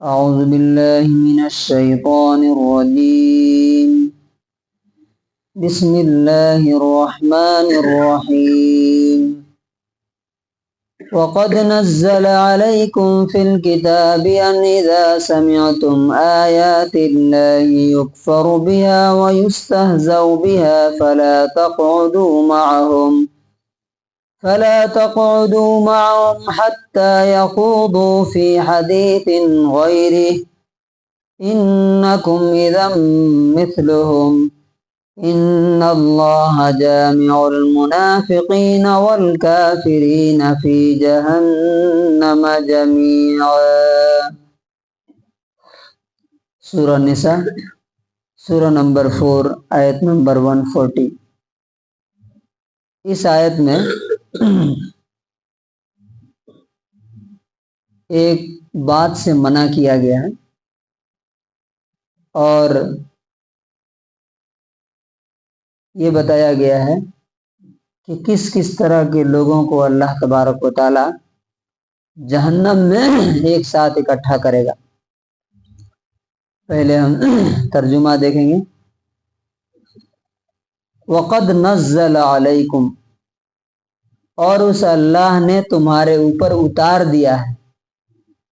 أعوذ بالله من الشيطان الرجيم. بسم الله الرحمن الرحيم. وقد نزل عليكم في الكتاب أن إذا سمعتم آيات الله يكفر بها ويستهزأ بها فلا تقعدوا معهم حتى يخوضوا في حديث غيره إنكم إذا مثلهم إن الله جامع المنافقين والكافرين في جهنم جميعا. سورہ نساء سورہ نمبر 4 آیت نمبر 140. اس آیت میں ایک بات سے منع کیا گیا ہے اور یہ بتایا گیا ہے کہ کس کس طرح کے لوگوں کو اللہ تبارک و تعالی جہنم میں ایک ساتھ اکٹھا کرے گا. پہلے ہم ترجمہ دیکھیں گے. وقد نزل علیکم، اور اس اللہ نے تمہارے اوپر اتار دیا ہے،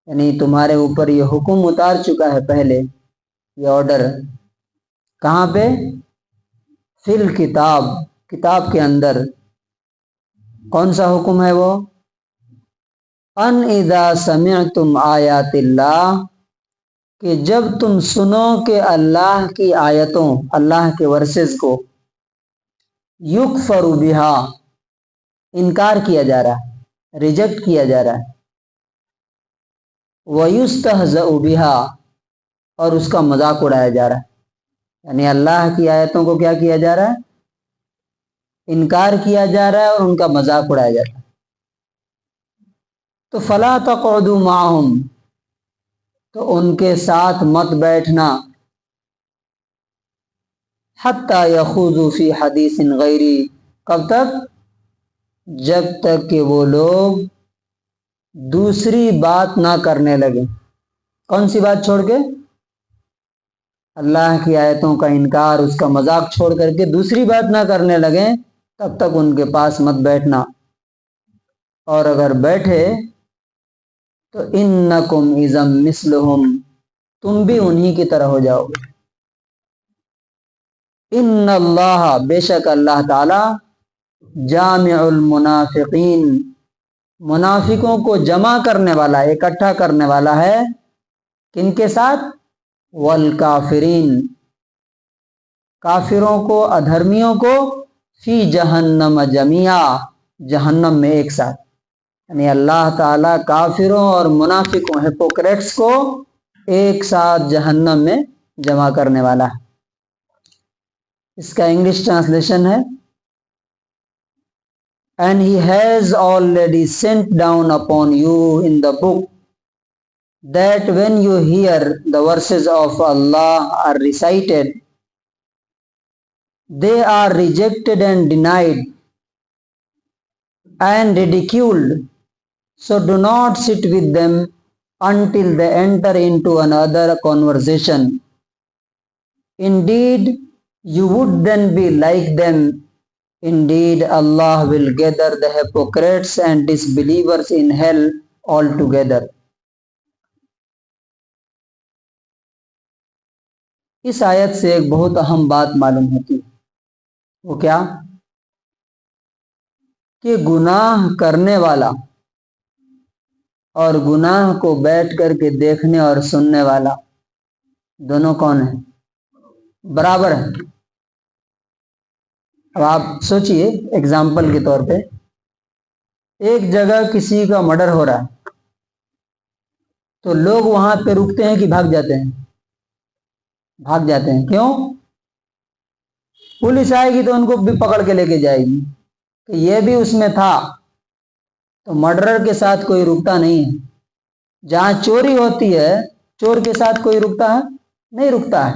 یعنی تمہارے اوپر یہ حکم اتار چکا ہے پہلے، یہ آرڈر. کہاں پہ؟ فی الکتاب، کتاب کے اندر. کون سا حکم ہے وہ؟ ان اذا سمعتم آیات اللہ، کہ جب تم سنو کہ اللہ کی آیتوں، اللہ کے ورسز کو، یکفر بہا، انکار کیا جا رہا ہے، ریجیکٹ کیا جا رہا ہے، وَيُسْتَهْزَأُ بِهَا، اور اس کا مذاق اڑایا جا رہا ہے. یعنی اللہ کی آیتوں کو کیا کیا جا رہا ہے؟ انکار کیا جا رہا ہے اور ان کا مذاق اڑایا جا رہا ہے. تو فَلَا تَقْعُدُوا مَعَهُمْ، تو ان کے ساتھ مت بیٹھنا، حَتَّى يَخُوضُوا فِي حَدِيثٍ غَيْرِهِ، کب تک؟ جب تک کہ وہ لوگ دوسری بات نہ کرنے لگیں. کون سی بات چھوڑ کے؟ اللہ کی آیتوں کا انکار، اس کا مذاق چھوڑ کر کے دوسری بات نہ کرنے لگیں، تب تک ان کے پاس مت بیٹھنا. اور اگر بیٹھے تو انکم اذا مثلہم، تم بھی انہی کی طرح ہو جاؤ گے. ان اللہ، بے شک اللہ تعالی، جامع المنافقین، منافقوں کو جمع کرنے والا، اکٹھا کرنے والا ہے. کن کے ساتھ؟ والکافرین، کافروں کو، ادھرمیوں کو، فی جہنم جميعا، جہنم میں ایک ساتھ. یعنی اللہ تعالیٰ کافروں اور منافقوں، ہپوکریٹس کو ایک ساتھ جہنم میں جمع کرنے والا ہے. اس کا انگلش ٹرانسلیشن ہے And he has already sent down upon you in the book that when you hear the verses of Allah are recited, they are rejected and denied and ridiculed. So do not sit with them until they enter into another conversation. Indeed, you would then be like them. Indeed, Allah will gather the hypocrites and disbelievers in hell altogether. اس آیت سے ایک بہت اہم بات معلوم ہوتی ہے. وہ کیا؟ کہ گناہ کرنے والا اور گناہ کو بیٹھ کر کے دیکھنے اور سننے والا دونوں کون ہیں؟ برابر ہیں. اب آپ سوچئے ایگزامپل کے طور پہ، ایک جگہ کسی کا مرڈر ہو رہا ہے تو لوگ وہاں پہ رکتے ہیں کہ بھاگ جاتے ہیں؟ بھاگ جاتے ہیں. کیوں؟ پولیس آئے گی تو ان کو بھی پکڑ کے لے کے جائے گی کہ یہ بھی اس میں تھا. تو مرڈرر کے ساتھ کوئی رکتا نہیں ہے. جہاں چوری ہوتی ہے، چور کے ساتھ کوئی رکتا ہے؟ نہیں رکتا ہے.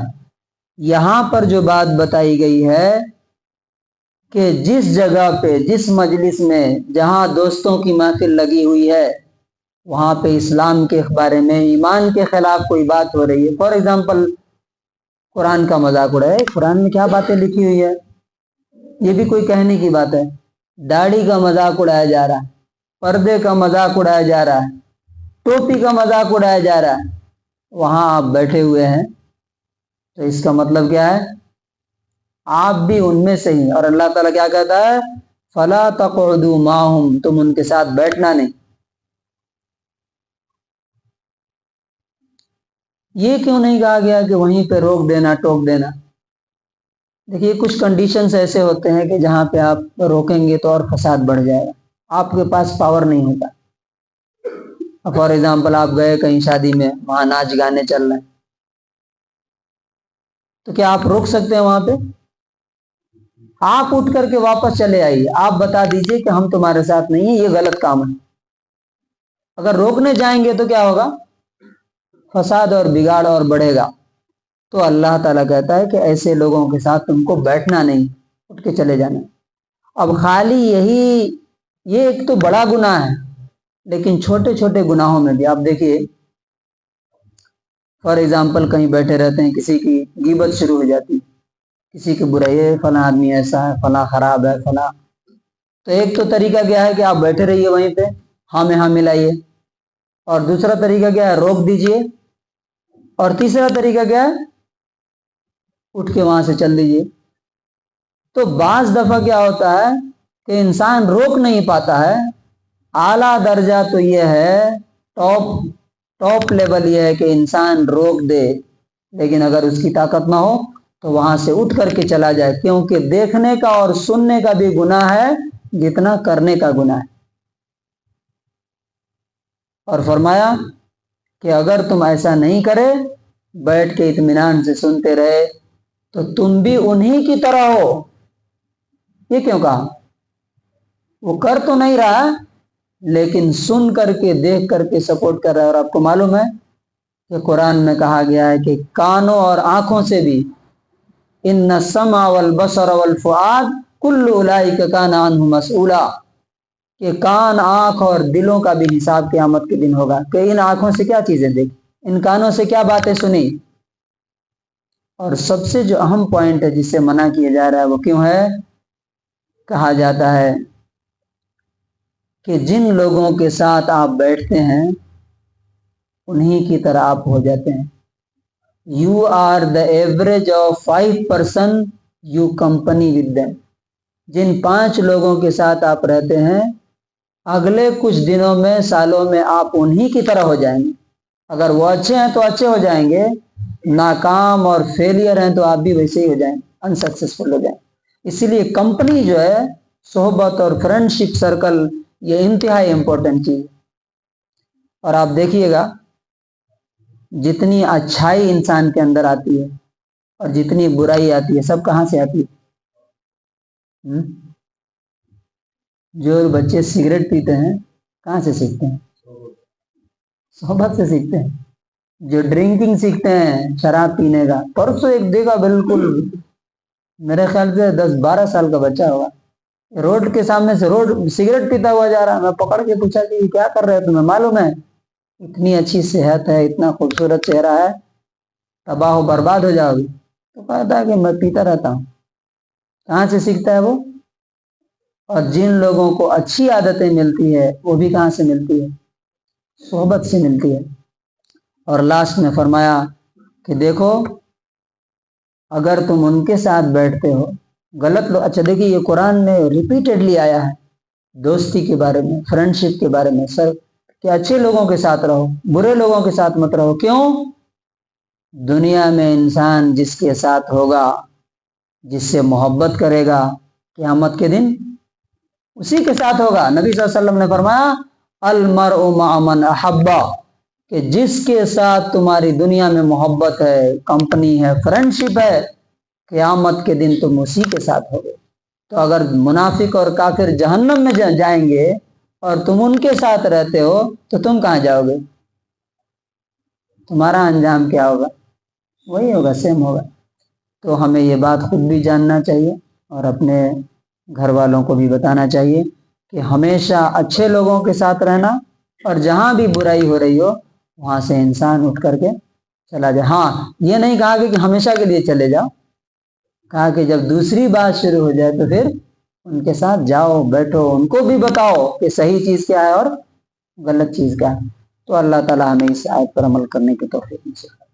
یہاں پر جو بات بتائی گئی ہے کہ جس جگہ پہ، جس مجلس میں، جہاں دوستوں کی محفل لگی ہوئی ہے، وہاں پہ اسلام کے بارے میں ایمان کے خلاف کوئی بات ہو رہی ہے، فار ایگزامپل قرآن کا مذاق اڑائے، قرآن میں کیا باتیں لکھی ہوئی ہے، یہ بھی کوئی کہنے کی بات ہے؟ داڑھی کا مذاق اڑایا جا رہا ہے، پردے کا مذاق اڑایا جا رہا ہے، ٹوپی کا مذاق اڑایا جا رہا ہے، وہاں آپ بیٹھے ہوئے ہیں، تو اس کا مطلب کیا ہے؟ آپ بھی ان میں سے ہی، اور اللہ تعالیٰ کیا کہتا ہے؟ فَلَا تَقْعُدُوا مَعَهُمْ، تم ان کے ساتھ بیٹھنا نہیں۔ یہ کیوں نہیں کہا گیا کہ وہیں پہ روک دینا، ٹوک دینا؟ دیکھیے کچھ کنڈیشنز ایسے ہوتے ہیں کہ جہاں پہ آپ روکیں گے تو اور فساد بڑھ جائے گا، آپ کے پاس پاور نہیں ہوتا۔ فار ایگزامپل آپ گئے کہیں شادی میں، وہاں ناچ گانے چل رہے ہیں، تو کیا آپ روک سکتے ہیں وہاں پہ؟ آپ اٹھ کر کے واپس چلے آئیے، آپ بتا دیجئے کہ ہم تمہارے ساتھ نہیں ہیں، یہ غلط کام ہے۔ اگر روکنے جائیں گے تو کیا ہوگا؟ فساد اور بگاڑ اور بڑھے گا۔ تو اللہ تعالیٰ کہتا ہے کہ ایسے لوگوں کے ساتھ تم کو بیٹھنا نہیں، اٹھ کے چلے جانا۔ اب خالی یہ ایک تو بڑا گناہ ہے، لیکن چھوٹے چھوٹے گناہوں میں بھی آپ دیکھیے، فار ایگزامپل کہیں بیٹھے رہتے ہیں، کسی کی غیبت شروع ہو جاتی، کسی کی برائی ہے، فلاں آدمی ایسا ہے، فلاں خراب ہے، فلاں، تو ایک تو طریقہ کیا ہے کہ آپ بیٹھے رہیے وہیں پہ، ہاں میں ہاں ملائیے، اور دوسرا طریقہ کیا ہے؟ روک دیجئے، اور تیسرا طریقہ کیا ہے؟ اٹھ کے وہاں سے چل دیجئے۔ تو بعض دفعہ کیا ہوتا ہے کہ انسان روک نہیں پاتا ہے، اعلیٰ درجہ تو یہ ہے، ٹاپ لیول یہ ہے کہ انسان روک دے، لیکن اگر اس کی طاقت نہ ہو تو وہاں سے اٹھ کر کے چلا جائے، کیونکہ دیکھنے کا اور سننے کا بھی گناہ ہے جتنا کرنے کا گناہ ہے۔ اور فرمایا کہ اگر تم ایسا نہیں کرے، بیٹھ کے اطمینان سے سنتے رہے، تو تم بھی انہی کی طرح ہو۔ یہ کیوں کہا؟ وہ کر تو نہیں رہا، لیکن سن کر کے، دیکھ کر کے سپورٹ کر رہا ہے۔ اور آپ کو معلوم ہے کہ قرآن میں کہا گیا ہے کہ کانوں اور آنکھوں سے بھی، ان السمع والبصر والفؤاد کل اولئک کان عنہ مسئولا، کہ کان، آنکھ اور دلوں کا بھی حساب قیامت کے دن ہوگا، کہ ان آنکھوں سے کیا چیزیں دیکھی، ان کانوں سے کیا باتیں سنی۔ اور سب سے جو اہم پوائنٹ ہے جس سے منع کیا جا رہا ہے وہ کیوں ہے؟ کہا جاتا ہے کہ جن لوگوں کے ساتھ آپ بیٹھتے ہیں انہی کی طرح آپ ہو جاتے ہیں۔ You are the average of 5 person you company with them۔ جن 5 لوگوں کے ساتھ آپ رہتے ہیں، اگلے کچھ دنوں میں، سالوں میں آپ انہی کی طرح ہو جائیں گے۔ اگر وہ اچھے ہیں تو اچھے ہو جائیں گے، ناکام اور فیلئر ہیں تو آپ بھی ویسے ہی ہو جائیں، انسکسیسفل ہو جائیں۔ اسی لیے کمپنی جو ہے، صحبت اور فرینڈشپ سرکل، یہ انتہائی امپورٹنٹ چیز ہے۔ اور آپ دیکھیے گا جتنی اچھائی انسان کے اندر آتی ہے اور جتنی برائی آتی ہے، سب کہاں سے آتی ہے؟ جو بچے سگریٹ پیتے ہیں کہاں سے سیکھتے ہیں؟ صحبت سے سیکھتے ہیں۔ جو ڈرنکنگ سیکھتے ہیں، شراب پینے کا، پرسوں ایک دیکھا، بالکل میرے خیال سے 10-12 سال کا بچہ ہوگا، روڈ کے سامنے سے سگریٹ پیتا ہوا جا رہا۔ میں پکڑ کے پوچھا کہ یہ کیا کر رہے ہیں؟ تمہیں معلوم ہے اتنی اچھی صحت ہے، اتنا خوبصورت چہرہ ہے، تباہ و برباد ہو جاؤ گی۔ تو کہتا ہے کہ میں پیتا رہتا ہوں۔ کہاں سے سیکھتا ہے وہ؟ اور جن لوگوں کو اچھی عادتیں ملتی ہے وہ بھی کہاں سے ملتی ہے؟ صحبت سے ملتی ہے۔ اور لاسٹ میں فرمایا کہ دیکھو اگر تم ان کے ساتھ بیٹھتے ہو، غلط لوگ، اچھا دیکھیے یہ قرآن میں ریپیٹڈلی آیا ہے دوستی کے بارے میں، فرینڈشپ کے بارے میں، سر کہ اچھے لوگوں کے ساتھ رہو، برے لوگوں کے ساتھ مت رہو۔ کیوں؟ دنیا میں انسان جس کے ساتھ ہوگا، جس سے محبت کرے گا، قیامت کے دن اسی کے ساتھ ہوگا۔ نبی صلی اللہ علیہ وسلم نے فرمایا المرء مع من احبا، کہ جس کے ساتھ تمہاری دنیا میں محبت ہے، کمپنی ہے، فرینڈشپ ہے، قیامت کے دن تم اسی کے ساتھ ہوگے۔ تو اگر منافق اور کافر جہنم میں جائیں گے اور تم ان کے ساتھ رہتے ہو تو تم کہاں جاؤ گے؟ تمہارا انجام کیا ہوگا؟ وہی ہوگا، سیم ہوگا۔ تو ہمیں یہ بات خود بھی جاننا چاہیے اور اپنے گھر والوں کو بھی بتانا چاہیے کہ ہمیشہ اچھے لوگوں کے ساتھ رہنا اور جہاں بھی برائی ہو رہی ہو وہاں سے انسان اٹھ کر کے چلا جائے. ہاں یہ نہیں کہا کہ ہمیشہ کے لیے چلے جاؤ، کہا کہ جب دوسری بات شروع ہو جائے تو پھر ان کے ساتھ جاؤ، بیٹھو، ان کو بھی بتاؤ کہ صحیح چیز کیا ہے اور غلط چیز کیا ہے. تو اللہ تعالیٰ ہمیں اس آیت پر عمل کرنے کی توفیق نصیب کرے.